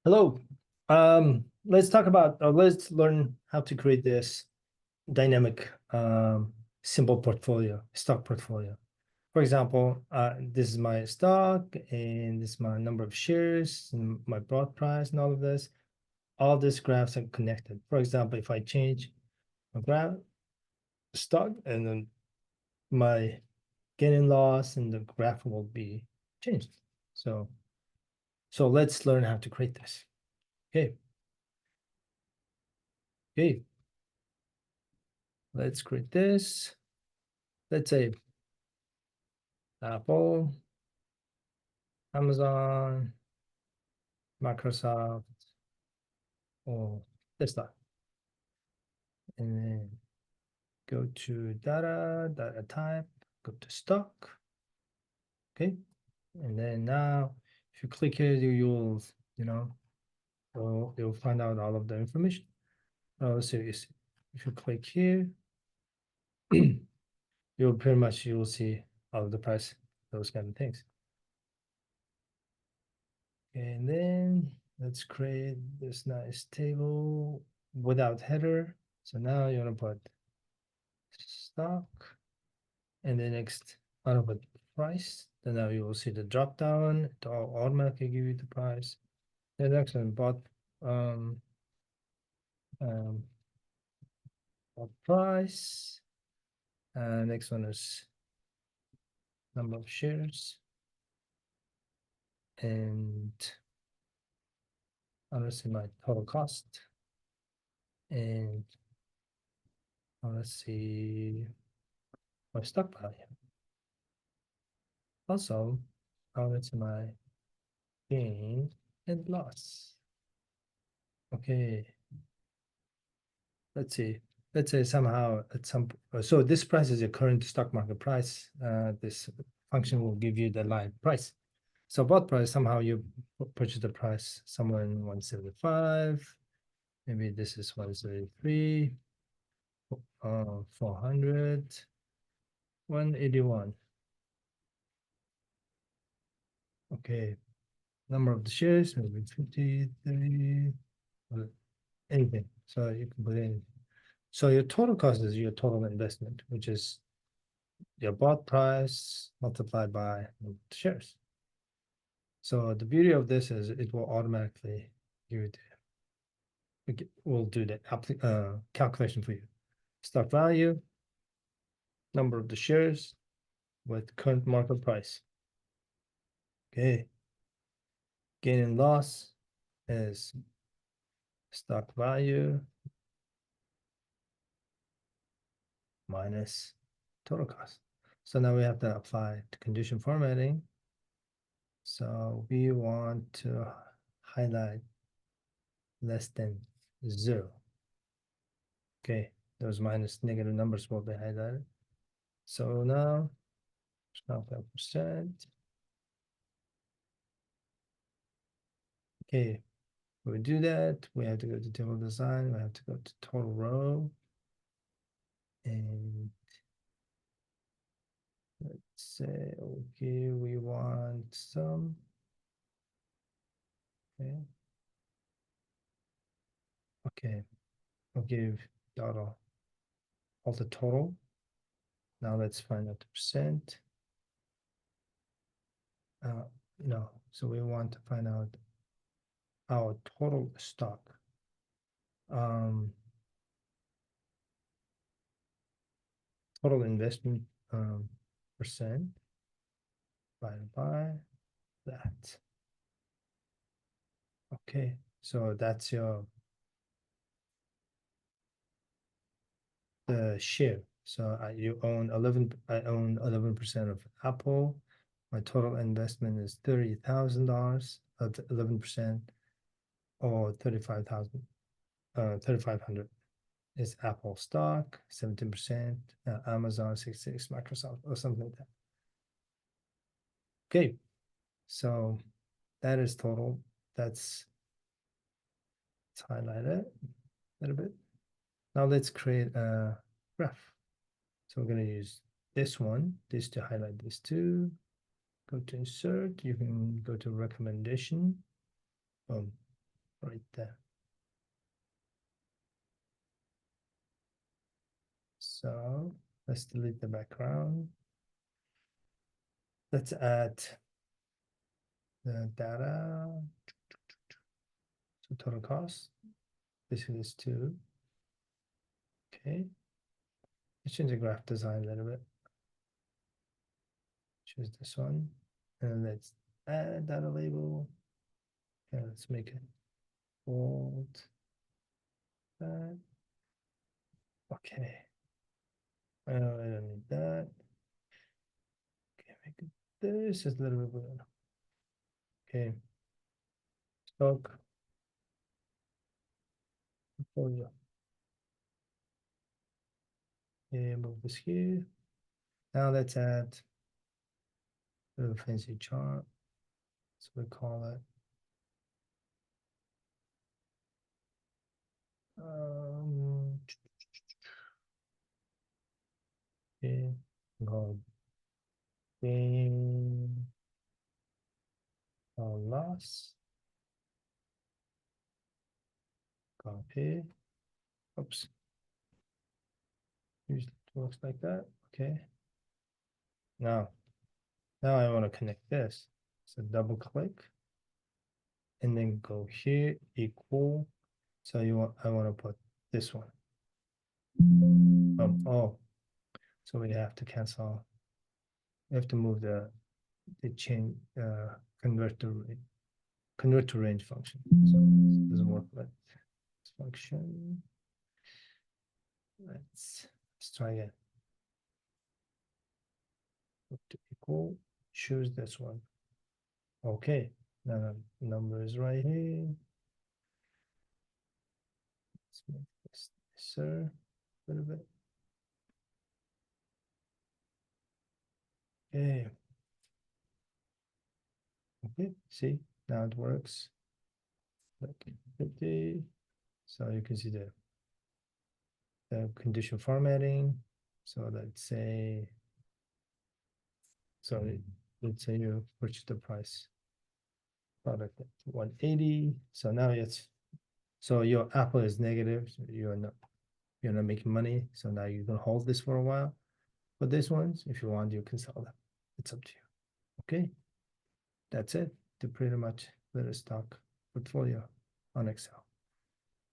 Hello. Let's talk about, let's learn how to create this dynamic, simple portfolio, stock portfolio. For example, this is my stock and this is my number of shares and my broad price and all of this. All these graphs are connected. For example, if I change my graph stock and then my gain and loss and the graph will be changed. So let's learn how to create this. Okay. Okay. Let's create this. Let's say Apple, Amazon, Microsoft, or desktop. And then go to data type, go to stock. Okay. And then now if you click here, you'll, you'll find out all of the information. So if you click here, you'll see all of the price, those kind of things. And then let's create this nice table without header. So now you want to put stock, and then next out of put price. Then now you will see the drop down. It will automatically give you the price. The next one bought um, um, price. Next one is number of shares, and let's see my total cost, and let's see my stock value. Also, let's see my gain and loss. Okay, let's see. Let's say somehow at some, so this price is your current stock market price. This function will give you the live price. So bought price, somehow you purchase the price somewhere in 175. Maybe this is 173, 400, 181. Okay, number of the shares, maybe 50, 30, anything. So you can put in. So your total cost is your total investment, which is your bought price multiplied by the shares. So the beauty of this is it will automatically give it, will do the calculation for you. Stock value, number of the shares with current market price. Okay. Gain and loss is stock value minus total cost. So now we have to apply to condition formatting. So we want to highlight less than 0. Okay, those minus negative numbers will be highlighted. So now, stop 5%. Okay, we do that. We have to go to table design. We have to go to total row. And let's say, okay, we want some. Okay. Okay, I'll give total, all the total. Now let's find out the percent. No, so we want to find out our total stock. Total investment percent divided by that. Okay, so that's your the share. So you own 11. I own 11% of Apple. My total investment is $30,000 at 11%, or 35,000. 3,500 is Apple stock, 17%, Amazon 66, Microsoft, or something like that. Okay, so that is total. Let's highlight it a little bit. Now let's create a graph. So we're going to use this one, this to highlight this two. Go to insert. You can go to recommendation. right there. So let's delete the background. Let's add the data. So total cost. This is 2. Okay. Let's change the graph design a little bit. Choose this one. And let's add data label. Okay, let's make it bold. That. Okay. I don't need that. Okay, make it this is a little bit better. Okay. Stock. Portfolio. Okay, move this here. Now let's add a little fancy chart. So we call it okay, called gain or loss. Copy. Oops. Usually it works like that. Okay. Now I want to connect this. So double click and then go here, equal. So I want to put this one. Oh, so we have to cancel. We have to move the change convert to range function. So it doesn't work like this function. Let's try again. To equal, choose this one. Okay, now the number is right here. Let's make this nicer a little bit. Okay. Okay, see, now it works. Like 50. So you can see the condition formatting. So let's say, let's say you purchase the price product at 180. So now so your Apple is negative. So you're not making money. So now you can hold this for a while. But this ones, if you want, you can sell them. It's up to you. Okay. That's it to pretty much let a stock portfolio on Excel.